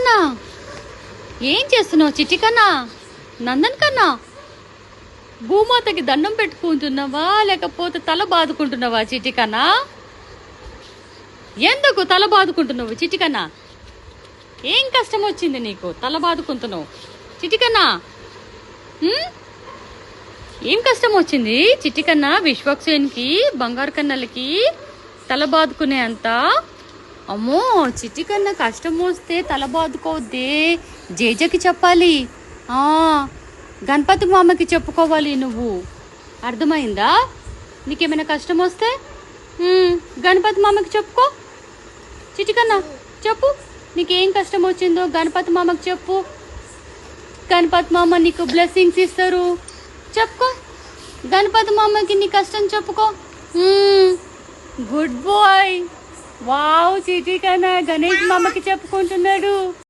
కన్నా ఏం చేస్తున్నావు? చిట్టి కన్నా, నందన్ కన్నా, భూమాతకి దండం పెట్టుకుంటున్నావా లేకపోతే తల బాదుకుంటున్నావా? చిట్టి కన్నా, ఎందుకు తల బాదుకుంటున్నావు? చిట్టి కన్నా, ఏం కష్టం వచ్చింది నీకు తల బాదుకుంటున్నావు? చిట్టి కన్నా, ఏం కష్టం వచ్చింది? చిట్టి కన్నా, విశ్వక్సేన్కి బంగారు కన్నలకి తల బాదుకునే అంత. అమ్మో, చిట్టి కన్నా కష్టం వస్తే తల బాదుకోవద్దే, జేజకి చెప్పాలి, గణపతి మామకి చెప్పుకోవాలి నువ్వు. అర్థమైందా? నీకేమైనా కష్టం వస్తే గణపతి మామకి చెప్పుకో. చిట్టి కన్నా చెప్పు, నీకేం కష్టం వచ్చిందో గణపతి మామకి చెప్పు. గణపతి మామ నీకు బ్లెస్సింగ్స్ ఇస్తారు. చెప్పుకో, గణపతి మామకి నీ కష్టం చెప్పుకో. Good bye. వావ్, చిట్టి కన్నా గణేష్ మామకి చెప్పుకుంటున్నాడు.